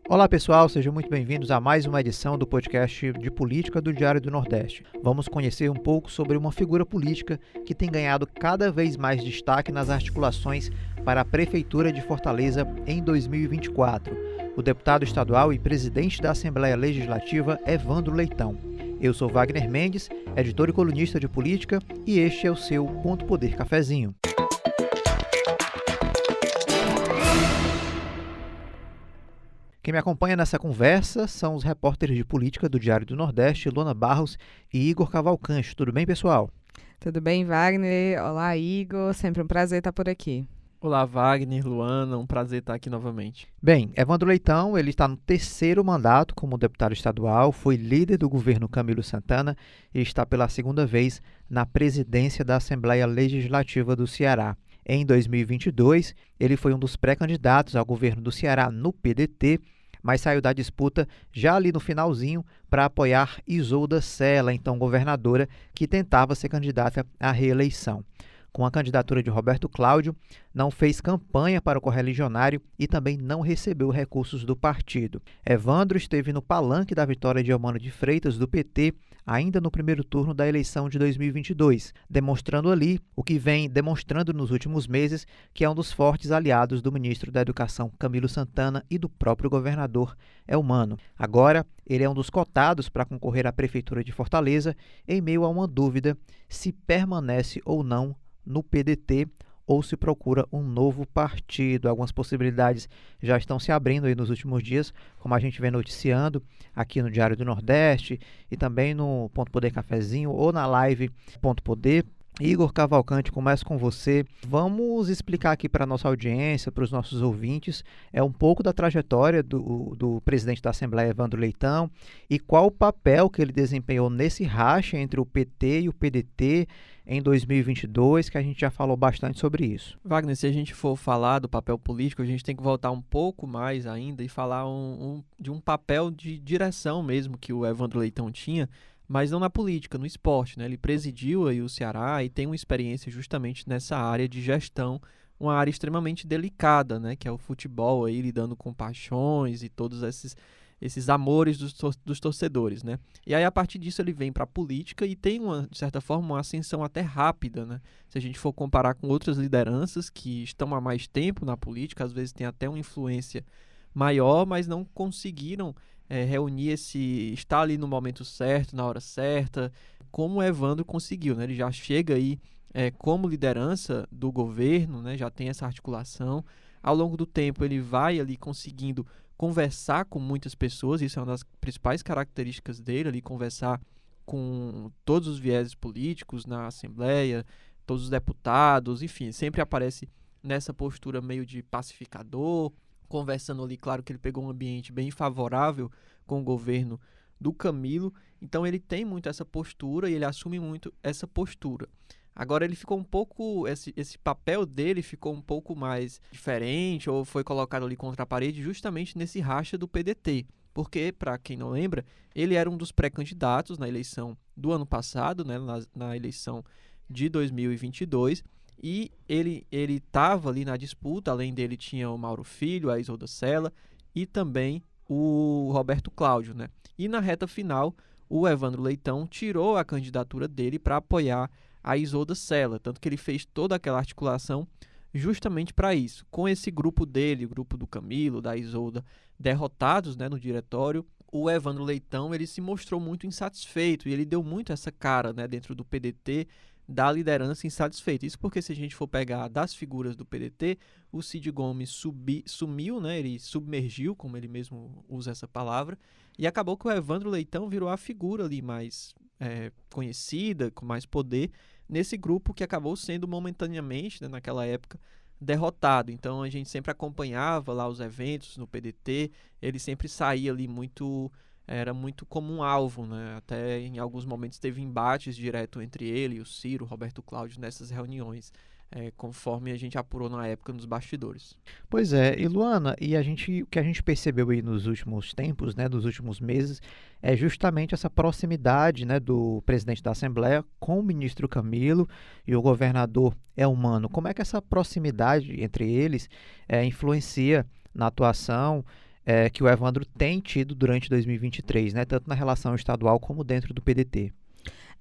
Olá pessoal, sejam muito bem-vindos a mais uma edição do podcast de política do Diário do Nordeste. Vamos conhecer um pouco sobre uma figura política que tem ganhado cada vez mais destaque nas articulações para a Prefeitura de Fortaleza em 2024. O deputado estadual e presidente da Assembleia Legislativa, Evandro Leitão. Eu sou Wagner Mendes, editor e colunista de política, e este é o seu Ponto Poder Cafezinho. Quem me acompanha nessa conversa são os repórteres de política do Diário do Nordeste, Luana Barros e Igor Cavalcanti. Tudo bem, pessoal? Tudo bem, Wagner? Olá, Igor. Sempre um prazer estar por aqui. Olá, Wagner, Luana, um prazer estar aqui novamente. Bem, Evandro Leitão, ele está no terceiro mandato como deputado estadual, foi líder do governo Camilo Santana e está pela segunda vez na presidência da Assembleia Legislativa do Ceará. Em 2022, ele foi um dos pré-candidatos ao governo do Ceará no PDT, mas saiu da disputa já ali no finalzinho para apoiar Isolda Sela, então governadora, que tentava ser candidata à reeleição. Com a candidatura de Roberto Cláudio, não fez campanha para o correligionário e também não recebeu recursos do partido. Evandro esteve no palanque da vitória de Eumano de Freitas, do PT, ainda no primeiro turno da eleição de 2022, demonstrando ali o que vem demonstrando nos últimos meses, que é um dos fortes aliados do ministro da Educação, Camilo Santana, e do próprio governador Eumano. Agora, ele é um dos cotados para concorrer à Prefeitura de Fortaleza, em meio a uma dúvida se permanece ou não no PDT ou se procura um novo partido. Algumas possibilidades já estão se abrindo aí nos últimos dias, como a gente vem noticiando aqui no Diário do Nordeste e também no Ponto Poder Cafezinho ou na live Ponto Poder. Igor Cavalcanti, começo com você. Vamos explicar aqui para a nossa audiência, para os nossos ouvintes, um pouco da trajetória do presidente da Assembleia, Evandro Leitão, e qual o papel que ele desempenhou nesse racha entre o PT e o PDT em 2022, que a gente já falou bastante sobre isso. Wagner, se a gente for falar do papel político, a gente tem que voltar um pouco mais ainda e falar de um papel de direção mesmo que o Evandro Leitão tinha, mas não na política, no esporte, né? Ele presidiu aí o Ceará e tem uma experiência justamente nessa área de gestão, uma área extremamente delicada, né? Que é o futebol aí, lidando com paixões e todos esses amores dos torcedores, né? E aí, a partir disso, ele vem para a política e tem, de certa forma, uma ascensão até rápida, né? Se a gente for comparar com outras lideranças que estão há mais tempo na política, às vezes tem até uma influência maior, mas não conseguiram reunir estar ali no momento certo, na hora certa, como o Evandro conseguiu, né? Ele já chega aí como liderança do governo, né? Já tem essa articulação. Ao longo do tempo, ele vai ali conseguindo conversar com muitas pessoas, isso é uma das principais características dele, ali conversar com todos os vieses políticos na Assembleia, todos os deputados, enfim, sempre aparece nessa postura meio de pacificador, conversando ali, claro que ele pegou um ambiente bem favorável com o governo do Camilo, então ele tem muito essa postura e ele assume muito essa postura. Agora ele ficou um pouco, esse papel dele ficou um pouco mais diferente ou foi colocado ali contra a parede justamente nesse racha do PDT, porque, para quem não lembra, ele era um dos pré-candidatos na eleição do ano passado, né, na eleição de 2022, e ele estava ali na disputa, além dele tinha o Mauro Filho, a Isolda Sela e também o Roberto Cláudio, né? E na reta final, o Evandro Leitão tirou a candidatura dele para apoiar a Isolda Sela, tanto que ele fez toda aquela articulação justamente para isso. Com esse grupo dele, o grupo do Camilo, da Isolda, derrotados, né, no diretório, o Evandro Leitão ele se mostrou muito insatisfeito e ele deu muito essa cara, né, dentro do PDT, da liderança insatisfeita. Isso porque, se a gente for pegar das figuras do PDT, o Cid Gomes sumiu, né? Ele submergiu, como ele mesmo usa essa palavra, e acabou que o Evandro Leitão virou a figura ali mais conhecida, com mais poder, nesse grupo que acabou sendo momentaneamente, né, naquela época, derrotado. Então a gente sempre acompanhava lá os eventos no PDT, ele sempre saía ali era muito como um alvo, né? Até em alguns momentos teve embates direto entre ele e o Ciro, Roberto Cláudio, nessas reuniões, conforme a gente apurou na época nos bastidores. Pois é, e Luana, o que a gente percebeu aí nos últimos tempos, né, nos últimos meses, é justamente essa proximidade, né, do presidente da Assembleia com o ministro Camilo e o governador Eumano. Como é que essa proximidade entre eles influencia na atuação que o Evandro tem tido durante 2023, né, tanto na relação estadual como dentro do PDT.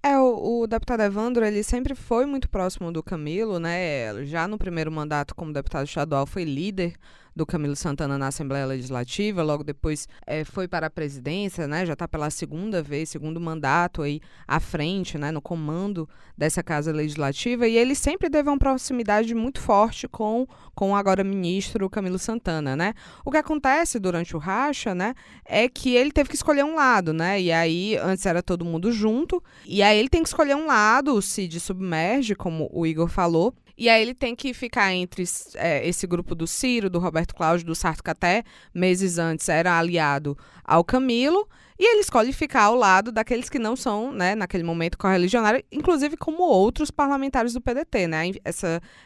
O deputado Evandro, ele sempre foi muito próximo do Camilo, né? Já no primeiro mandato como deputado estadual foi líder do Camilo Santana na Assembleia Legislativa, logo depois foi para a presidência, né? Já está pela segunda vez, segundo mandato aí à frente, né? No comando dessa Casa Legislativa, e ele sempre teve uma proximidade muito forte com o agora ministro Camilo Santana, né? O que acontece durante o racha, né? É que ele teve que escolher um lado, né? E aí, antes era todo mundo junto, e aí ele tem que escolher um lado, o Cid submerge, como o Igor falou, e aí ele tem que ficar entre esse grupo do Ciro, do Roberto Cláudio, do Sarto, que até meses antes era aliado ao Camilo, e ele escolhe ficar ao lado daqueles que não são, né, naquele momento, correligionários, inclusive como outros parlamentares do PDT, né?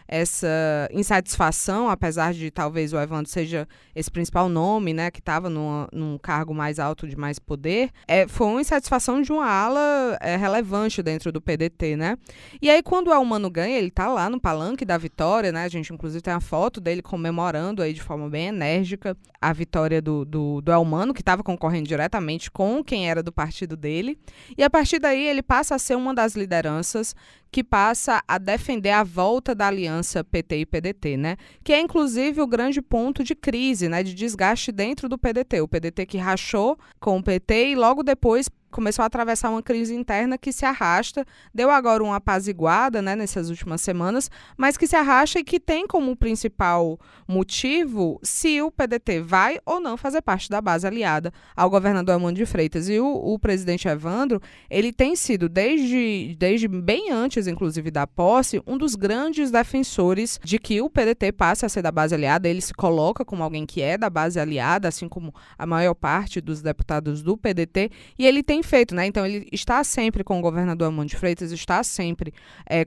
Essa insatisfação, apesar de talvez o Evandro seja esse principal nome, né, que estava num cargo mais alto de mais poder, foi uma insatisfação de uma ala relevante dentro do PDT, né? E aí, quando o Elmano ganha, ele tá lá no palanque da vitória, né? A gente, inclusive, tem a foto dele comemorando aí de forma bem enérgica a vitória do Elmano, que estava concorrendo diretamente com quem era do partido dele. E a partir daí, ele passa a ser uma das lideranças que passa a defender a volta da aliança PT e PDT, né? Que é, inclusive, o grande ponto de crise, né? De desgaste dentro do PDT. O PDT que rachou com o PT e logo depois começou a atravessar uma crise interna que se arrasta, deu agora uma apaziguada, né, nessas últimas semanas, mas que se arrasta e que tem como principal motivo se o PDT vai ou não fazer parte da base aliada ao governador Elmano de Freitas. E o presidente Evandro, ele tem sido, desde bem antes, inclusive, da posse, um dos grandes defensores de que o PDT passe a ser da base aliada. Ele se coloca como alguém que é da base aliada, assim como a maior parte dos deputados do PDT, e ele tem feito, né? Então, ele está sempre com o governador Elmano de Freitas, está sempre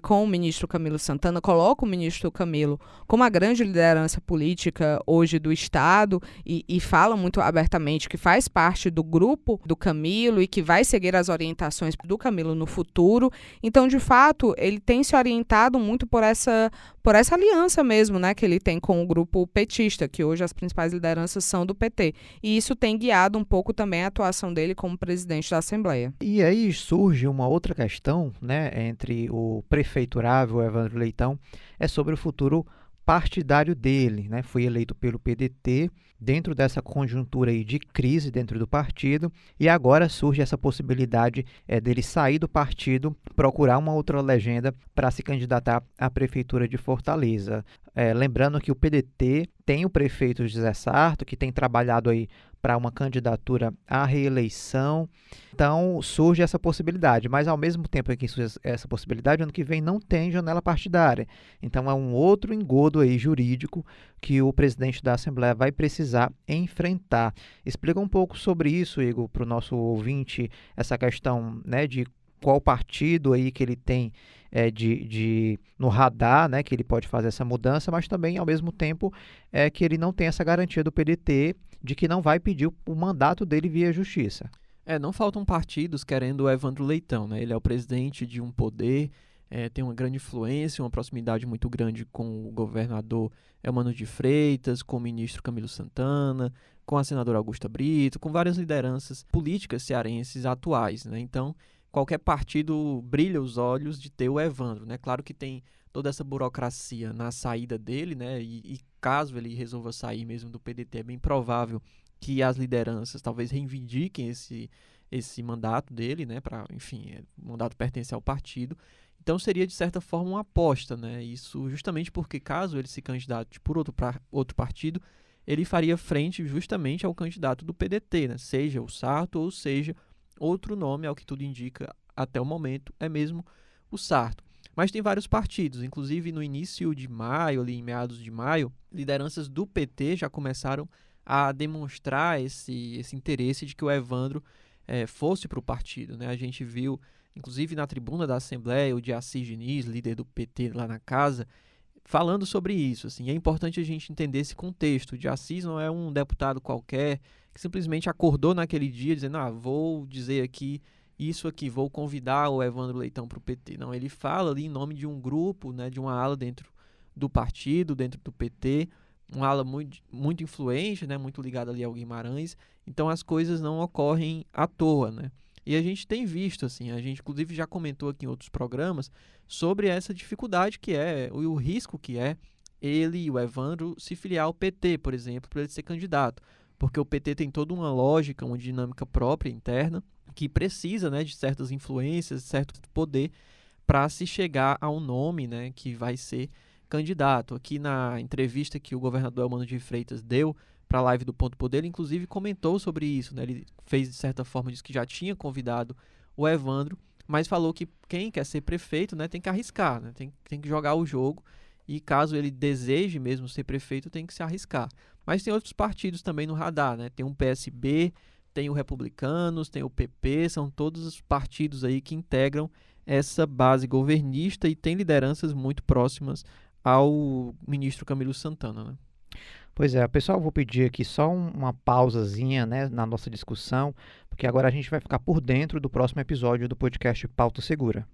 com o ministro Camilo Santana, coloca o ministro Camilo como a grande liderança política hoje do Estado e fala muito abertamente que faz parte do grupo do Camilo e que vai seguir as orientações do Camilo no futuro. Então, de fato, ele tem se orientado muito por essa aliança mesmo, né, que ele tem com o grupo petista, que hoje as principais lideranças são do PT. E isso tem guiado um pouco também a atuação dele como presidente da Assembleia. E aí surge uma outra questão, né, entre o prefeiturável Evandro Leitão, é sobre o futuro partidário dele, né? Foi eleito pelo PDT dentro dessa conjuntura aí de crise dentro do partido, e agora surge essa possibilidade dele sair do partido, procurar uma outra legenda para se candidatar à prefeitura de Fortaleza. Lembrando que o PDT tem o prefeito José Sarto, que tem trabalhado aí para uma candidatura à reeleição. Então, surge essa possibilidade, mas ao mesmo tempo que surge essa possibilidade, ano que vem não tem janela partidária. Então, é um outro engodo aí jurídico que o presidente da Assembleia vai precisar enfrentar. Explica um pouco sobre isso, Igor, para o nosso ouvinte, essa questão, né, de qual partido aí que ele tem no radar, né, que ele pode fazer essa mudança, mas também, ao mesmo tempo, que ele não tem essa garantia do PDT de que não vai pedir o mandato dele via justiça. Não faltam partidos querendo o Evandro Leitão, né? Ele é o presidente de um poder, tem uma grande influência, uma proximidade muito grande com o governador Elmano de Freitas, com o ministro Camilo Santana, com a senadora Augusta Brito, com várias lideranças políticas cearenses atuais, né? Então, qualquer partido brilha os olhos de ter o Evandro, né? Claro que tem toda essa burocracia na saída dele, né? E caso ele resolva sair mesmo do PDT, é bem provável que as lideranças talvez reivindiquem esse mandato dele, né? Enfim, o mandato pertence ao partido. Então seria, de certa forma, uma aposta, né? Isso justamente porque, caso ele se candidate por outro partido, ele faria frente justamente ao candidato do PDT, né? Seja o Sarto ou seja outro nome, ao que tudo indica até o momento, é mesmo o Sarto. Mas tem vários partidos, inclusive no início de maio, ali em meados de maio, lideranças do PT já começaram a demonstrar esse interesse de que o Evandro fosse para o partido, né? A gente viu, inclusive na tribuna da Assembleia, o de Assis Diniz, líder do PT lá na casa, falando sobre isso. Assim, é importante a gente entender esse contexto. O de Assis não é um deputado qualquer que simplesmente acordou naquele dia dizendo, vou dizer aqui isso aqui, vou convidar o Evandro Leitão para o PT. Não, ele fala ali em nome de um grupo, né, de uma ala dentro do partido, dentro do PT, um ala muito influente, né, muito ligado ali ao Guimarães, então as coisas não ocorrem à toa, né? E a gente tem visto, assim, a gente inclusive já comentou aqui em outros programas sobre essa dificuldade que é, e o risco que é ele e o Evandro se filiar ao PT, por exemplo, para ele ser candidato, porque o PT tem toda uma lógica, uma dinâmica própria interna, que precisa, né, de certas influências, de certo poder, para se chegar a um nome, né, que vai ser candidato. Aqui na entrevista que o governador Elmano de Freitas deu para a live do Ponto Poder, ele inclusive comentou sobre isso, né? Ele fez, de certa forma, disse que já tinha convidado o Evandro, mas falou que quem quer ser prefeito, né, tem que arriscar, né? Tem que jogar o jogo, e caso ele deseje mesmo ser prefeito, tem que se arriscar. Mas tem outros partidos também no radar, né? Tem o PSB, tem o Republicanos, tem o PP, são todos os partidos aí que integram essa base governista e tem lideranças muito próximas ao ministro Camilo Santana, né? Pois é, pessoal, vou pedir aqui só uma pausazinha, né, na nossa discussão, porque agora a gente vai ficar por dentro do próximo episódio do podcast Pauta Segura.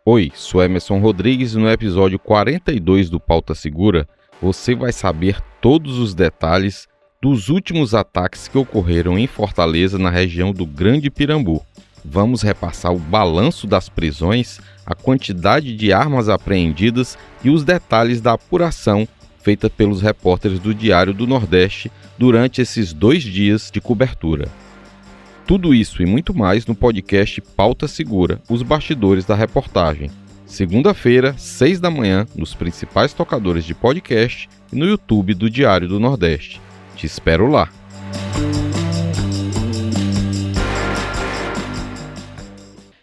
Oi, sou Emerson Rodrigues e no episódio 42 do Pauta Segura você vai saber todos os detalhes dos últimos ataques que ocorreram em Fortaleza, na região do Grande Pirambu. Vamos repassar o balanço das prisões, a quantidade de armas apreendidas e os detalhes da apuração feita pelos repórteres do Diário do Nordeste durante esses 2 dias de cobertura. Tudo isso e muito mais no podcast Pauta Segura, os bastidores da reportagem. Segunda-feira, 6 da manhã, nos principais tocadores de podcast e no YouTube do Diário do Nordeste. Te espero lá.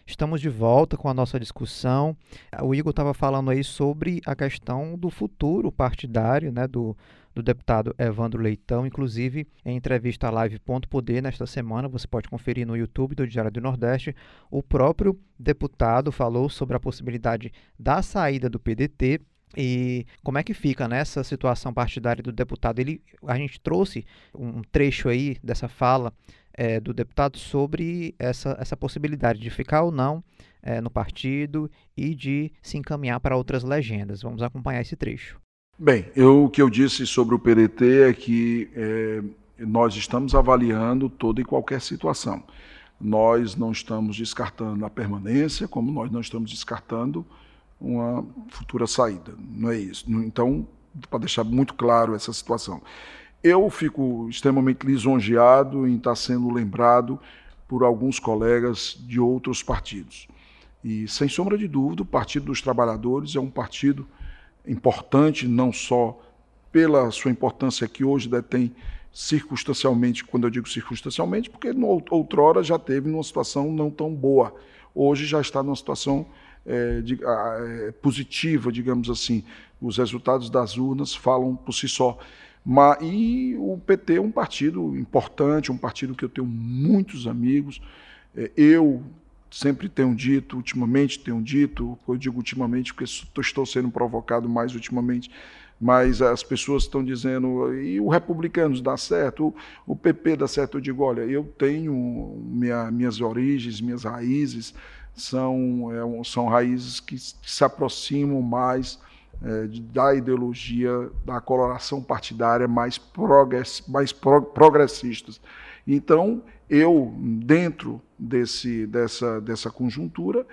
Estamos de volta com a nossa discussão. O Igor estava falando aí sobre a questão do futuro partidário, né, do deputado Evandro Leitão. Inclusive, em entrevista à Live Ponto Poder nesta semana, você pode conferir no YouTube do Diário do Nordeste, o próprio deputado falou sobre a possibilidade da saída do PDT. E como é que fica nessa situação partidária do deputado? A gente trouxe um trecho aí dessa fala do deputado sobre essa possibilidade de ficar ou não no partido e de se encaminhar para outras legendas. Vamos acompanhar esse trecho. Bem, o que eu disse sobre o PDT é que nós estamos avaliando toda e qualquer situação. Nós não estamos descartando a permanência, como nós não estamos descartando uma futura saída, não é isso. Então, para deixar muito claro essa situação. Eu fico extremamente lisonjeado em estar sendo lembrado por alguns colegas de outros partidos. E, sem sombra de dúvida, o Partido dos Trabalhadores é um partido importante, não só pela sua importância que hoje detém circunstancialmente, quando eu digo circunstancialmente, porque outrora já teve numa situação não tão boa. Hoje já está numa situação positiva, digamos assim. Os resultados das urnas falam por si só. E o PT é um partido importante, um partido que eu tenho muitos amigos. Eu sempre ultimamente tenho dito, eu digo ultimamente porque estou sendo provocado mais ultimamente, mas as pessoas estão dizendo, e o Republicanos dá certo, o PP dá certo. Eu digo, olha, eu tenho minhas origens, minhas raízes, são raízes que se aproximam mais da ideologia, da coloração partidária mais progressistas. Então, eu, dentro dessa conjuntura,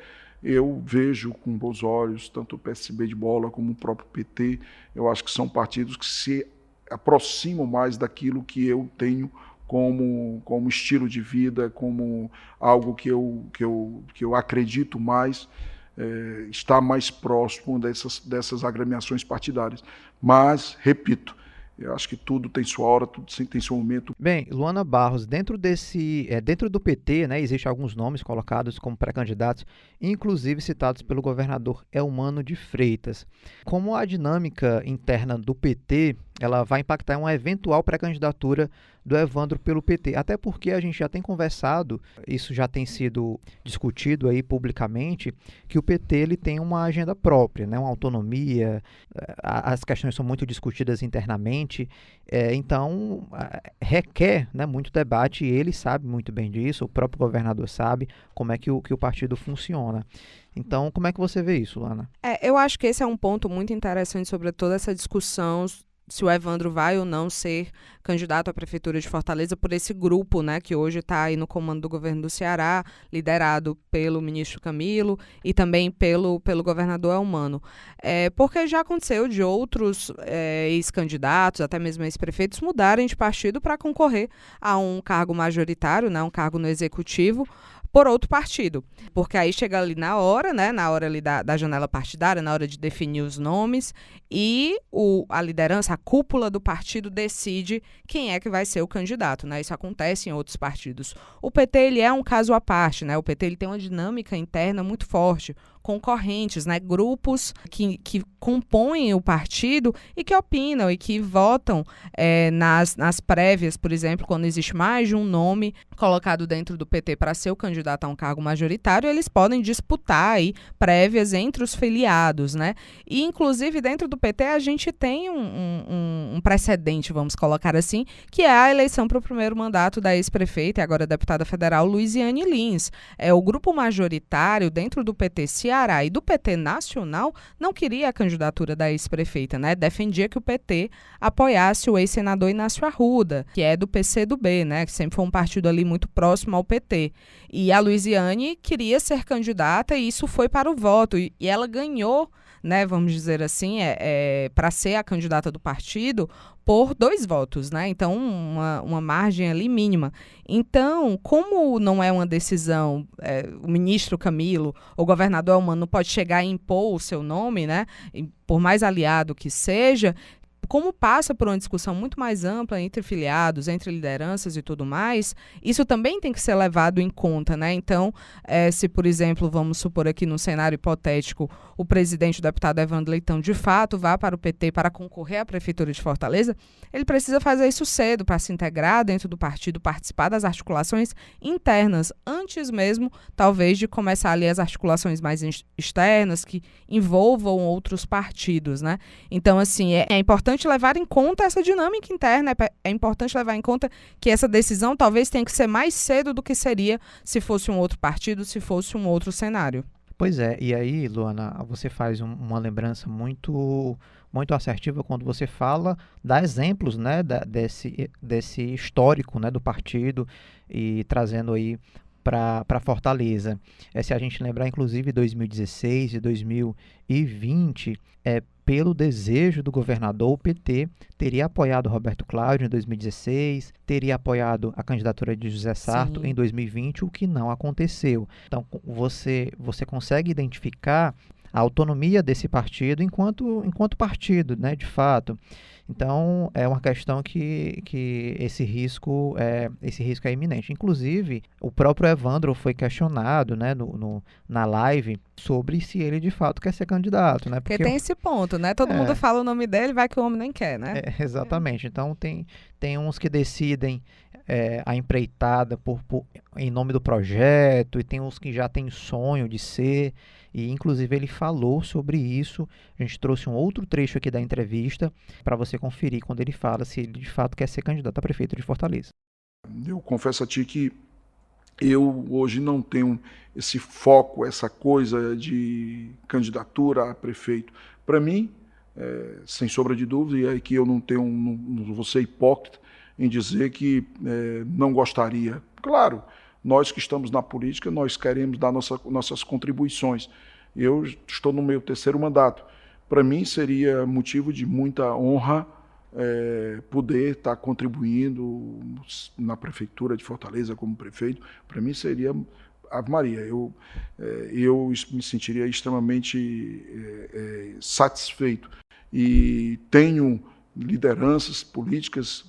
eu vejo com bons olhos tanto o PSB de bola como o próprio PT. Eu acho que são partidos que se aproximam mais daquilo que eu tenho como estilo de vida, como algo que eu acredito mais, está mais próximo dessas agremiações partidárias. Mas, repito, eu acho que tudo tem sua hora, tudo tem seu momento. Bem, Luana Barros, dentro do PT, né, existem alguns nomes colocados como pré-candidatos, inclusive citados pelo governador Elmano de Freitas. Como a dinâmica interna do PT ela vai impactar uma eventual pré-candidatura do Evandro pelo PT. Até porque a gente já tem conversado, isso já tem sido discutido aí publicamente, que o PT ele tem uma agenda própria, né, uma autonomia, as questões são muito discutidas internamente, então requer, né, muito debate, e ele sabe muito bem disso, o próprio governador sabe como é que o partido funciona. Então, como é que você vê isso, Lana? Eu acho que esse é um ponto muito interessante sobre toda essa discussão se o Evandro vai ou não ser candidato à Prefeitura de Fortaleza por esse grupo, né, que hoje está aí no comando do governo do Ceará, liderado pelo ministro Camilo e também pelo governador Elmano. Porque já aconteceu de outros ex-candidatos, até mesmo ex-prefeitos, mudarem de partido para concorrer a um cargo majoritário, né, um cargo no executivo, por outro partido. Porque aí chega ali na hora, né, na hora ali da janela partidária, na hora de definir os nomes, e a liderança, a cúpula do partido decide quem é que vai ser o candidato, né? Isso acontece em outros partidos. O PT, ele é um caso à parte, né? O PT, ele tem uma dinâmica interna muito forte, concorrentes, né? Grupos que compõem o partido e que opinam e que votam nas prévias, por exemplo, quando existe mais de um nome colocado dentro do PT para ser o candidato a um cargo majoritário, eles podem disputar aí prévias entre os filiados, né? E, inclusive, dentro do PT, a gente tem um precedente, vamos colocar assim, que é a eleição para o primeiro mandato da ex-prefeita e agora deputada federal Luiziane Lins. O grupo majoritário dentro do PT Ceará e do PT nacional não queria a candidatura da ex-prefeita, né? Defendia que o PT apoiasse o ex-senador Inácio Arruda, que é do PCdoB, né? Que sempre foi um partido ali muito próximo ao PT. E a Luiziane queria ser candidata e isso foi para o voto. E ela ganhou, né, vamos dizer assim, para ser a candidata do partido por 2 votos, né? Então, uma margem ali mínima. Então, como não é uma decisão, o ministro Camilo, o governador Elmano não pode chegar e impor o seu nome, né? Por mais aliado que seja, como passa por uma discussão muito mais ampla entre filiados, entre lideranças e tudo mais, isso também tem que ser levado em conta, né? Então, se, por exemplo, vamos supor aqui num cenário hipotético, o presidente, o deputado Evandro Leitão, de fato, vá para o PT para concorrer à Prefeitura de Fortaleza, ele precisa fazer isso cedo para se integrar dentro do partido, participar das articulações internas, antes mesmo, talvez, de começar ali as articulações mais externas, que envolvam outros partidos, né? Então, assim, é importante levar em conta essa dinâmica interna, é importante levar em conta que essa decisão talvez tenha que ser mais cedo do que seria se fosse um outro partido, se fosse um outro cenário. Pois é, e aí, Luana, você faz uma lembrança muito, muito assertiva quando você fala, dá exemplos, né, desse histórico, né, do partido e trazendo aí para Fortaleza. Se a gente lembrar, inclusive, 2016 e 2020, pelo desejo do governador, o PT teria apoiado Roberto Cláudio em 2016, teria apoiado a candidatura de José Sarto em 2020, o que não aconteceu. Então, você consegue identificar a autonomia desse partido enquanto partido, né, de fato. Então, é uma questão que esse risco é iminente. Inclusive, o próprio Evandro foi questionado, né, na live sobre se ele de fato quer ser candidato, né? Porque tem esse ponto, né? Todo mundo fala o nome dele, vai que o homem nem quer, né? Exatamente. Então, tem uns que decidem a empreitada em nome do projeto, e tem uns que já têm sonho de ser, e inclusive ele falou sobre isso. A gente trouxe um outro trecho aqui da entrevista para você conferir quando ele fala se ele de fato quer ser candidato a prefeito de Fortaleza. Eu confesso a ti que eu hoje não tenho esse foco, essa coisa de candidatura a prefeito. Para mim, sem sombra de dúvida, e é que eu não vou ser hipócrita em dizer que não gostaria. Claro, nós que estamos na política, nós queremos dar nossas contribuições. Eu estou no meu 3º mandato. Para mim seria motivo de muita honra poder estar contribuindo na Prefeitura de Fortaleza como prefeito. Para mim seria Ave Maria. Eu me sentiria extremamente satisfeito. E tenho lideranças políticas,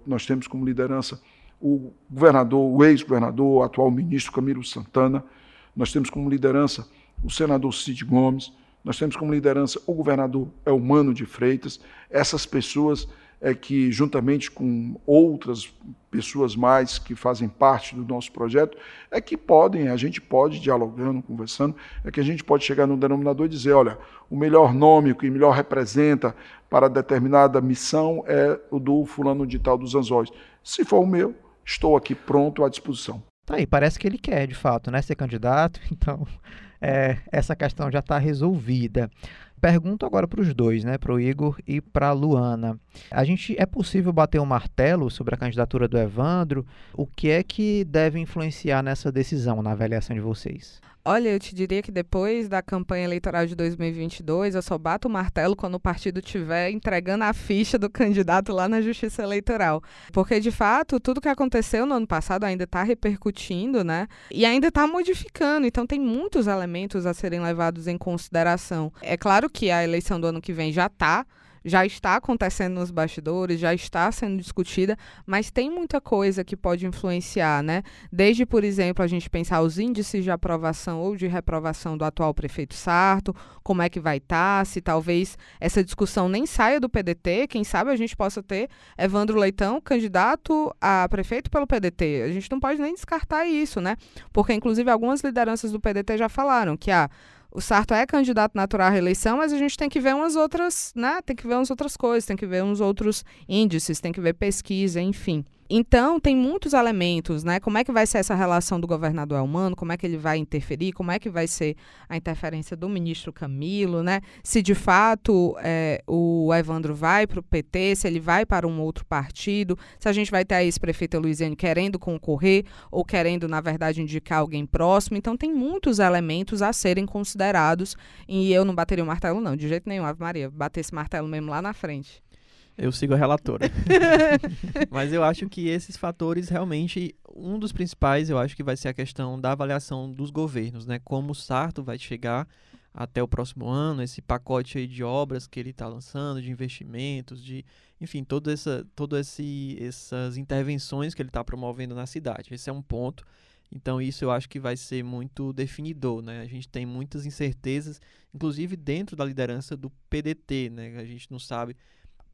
nós temos como liderança o governador, o ex-governador, o atual ministro Camilo Santana, nós temos como liderança o senador Cid Gomes, nós temos como liderança o governador Elmano de Freitas. Essas pessoas, é que, juntamente com outras pessoas mais que fazem parte do nosso projeto, é que a gente pode, dialogando, conversando, é que a gente pode chegar no denominador e dizer, olha, o melhor nome, o que melhor representa para determinada missão é o do fulano de tal dos Anzóis. Se for o meu, estou aqui pronto à disposição. Tá aí, parece que ele quer, de fato, né, ser candidato, então essa questão já está resolvida. Pergunto agora para os dois, né, para o Igor e para a Luana. É possível bater um martelo sobre a candidatura do Evandro? O que é que deve influenciar nessa decisão, na avaliação de vocês? Olha, eu te diria que depois da campanha eleitoral de 2022, eu só bato o martelo quando o partido estiver entregando a ficha do candidato lá na Justiça Eleitoral. Porque, de fato, tudo que aconteceu no ano passado ainda está repercutindo, né? E ainda está modificando. Então, tem muitos elementos a serem levados em consideração. É claro que a eleição do ano que vem já está acontecendo nos bastidores, já está sendo discutida, mas tem muita coisa que pode influenciar, né? Desde, por exemplo, a gente pensar os índices de aprovação ou de reprovação do atual prefeito Sarto, como é que vai estar, se talvez essa discussão nem saia do PDT, quem sabe a gente possa ter Evandro Leitão candidato a prefeito pelo PDT. A gente não pode nem descartar isso, né? Porque, inclusive, algumas lideranças do PDT já falaram que o Sarto é candidato natural à reeleição, mas a gente tem que ver umas outras, né? Tem que ver umas outras coisas, tem que ver uns outros índices, tem que ver pesquisa, enfim. Então, tem muitos elementos, né? Como é que vai ser essa relação do governador Elmano? Como é que ele vai interferir? Como é que vai ser a interferência do ministro Camilo, né? Se, de fato, o Evandro vai para o PT, se ele vai para um outro partido, se a gente vai ter a ex-prefeita Luiziane querendo concorrer ou querendo, na verdade, indicar alguém próximo. Então, tem muitos elementos a serem considerados e eu não bateria o martelo, não, de jeito nenhum, Ave Maria. Bater esse martelo mesmo lá na frente. Eu sigo a relatora. Mas eu acho que esses fatores realmente, um dos principais, eu acho que vai ser a questão da avaliação dos governos, né? Como o Sarto vai chegar até o próximo ano, esse pacote aí de obras que ele está lançando, de investimentos, enfim, essas intervenções que ele está promovendo na cidade. Esse é um ponto. Então isso eu acho que vai ser muito definidor, né? A gente tem muitas incertezas, inclusive dentro da liderança do PDT, né? A gente não sabe.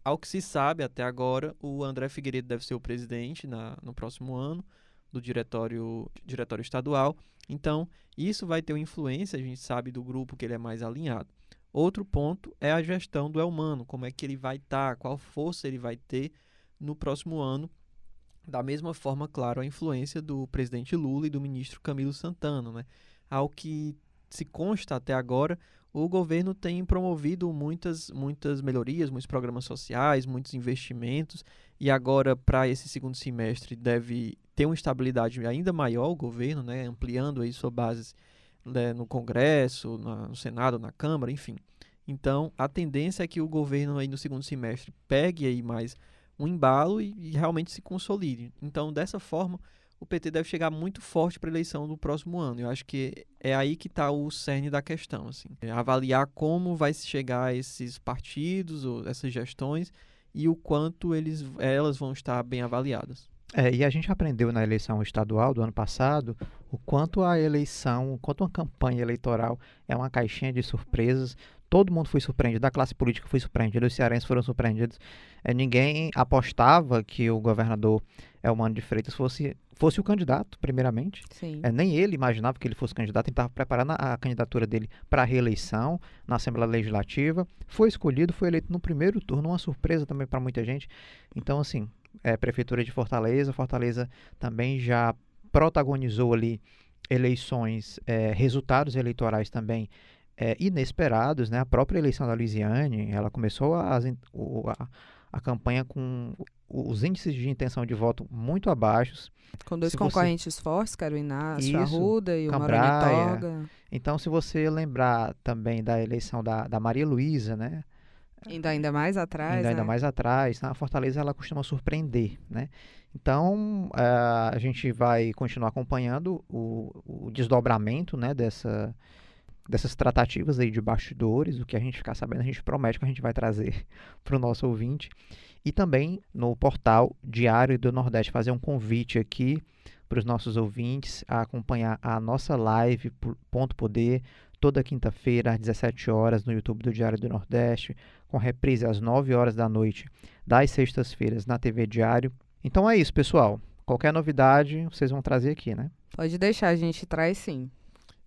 Ao que se sabe até agora, o André Figueiredo deve ser o presidente no próximo ano do diretório estadual. Então, isso vai ter uma influência, a gente sabe, do grupo que ele é mais alinhado. Outro ponto é a gestão do Elmano, como é que ele vai estar, qual força ele vai ter no próximo ano. Da mesma forma, claro, a influência do presidente Lula e do ministro Camilo Santana, né? Ao que se consta até agora, o governo tem promovido muitas melhorias, muitos programas sociais, muitos investimentos, e agora, para esse segundo semestre, deve ter uma estabilidade ainda maior o governo, né, ampliando aí sua base, né, no Congresso, no Senado, na Câmara, enfim. Então, a tendência é que o governo aí no segundo semestre pegue aí mais um embalo e realmente se consolide. Então, dessa forma, o PT deve chegar muito forte para a eleição do próximo ano. Eu acho que é aí que está o cerne da questão, assim. Avaliar como vai se chegar a esses partidos, ou essas gestões, e o quanto elas vão estar bem avaliadas. E a gente aprendeu na eleição estadual do ano passado o quanto uma campanha eleitoral é uma caixinha de surpresas. Todo mundo foi surpreendido, a classe política foi surpreendida, os cearenses foram surpreendidos. Ninguém apostava que o governador Elmano de Freitas fosse o candidato, primeiramente. Sim. Nem ele imaginava que ele fosse candidato, ele estava preparando a candidatura dele para a reeleição na Assembleia Legislativa. Foi escolhido, foi eleito no primeiro turno, uma surpresa também para muita gente. Então, assim, Prefeitura de Fortaleza também já protagonizou ali eleições, resultados eleitorais também inesperados, né? A própria eleição da Luiziane, ela começou a campanha com os índices de intenção de voto muito abaixos. Com dois concorrentes fortes, que era o Inácio Arruda e o Maroni Torga. Então, se você lembrar também da eleição da Maria Luísa, né? Ainda mais atrás, ainda mais atrás, a Fortaleza ela costuma surpreender, né? Então, a gente vai continuar acompanhando o desdobramento, né, dessas tratativas aí de bastidores. O que a gente ficar sabendo, a gente promete que a gente vai trazer para o nosso ouvinte. E também no portal Diário do Nordeste, fazer um convite aqui para os nossos ouvintes a acompanhar a nossa live Ponto Poder toda quinta-feira às 17 horas no YouTube do Diário do Nordeste, com reprise às 9 horas da noite das sextas-feiras na TV Diário. Então é isso, pessoal. Qualquer novidade, vocês vão trazer aqui, né? Pode deixar, a gente traz sim.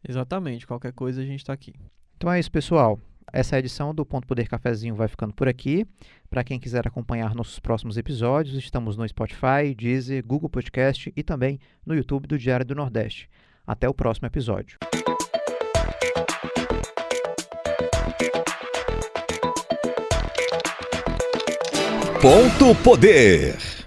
Exatamente, qualquer coisa a gente está aqui. Então é isso, pessoal. Essa edição do Ponto Poder Cafezinho vai ficando por aqui. Para quem quiser acompanhar nossos próximos episódios, estamos no Spotify, Deezer, Google Podcast e também no YouTube do Diário do Nordeste. Até o próximo episódio. Ponto Poder.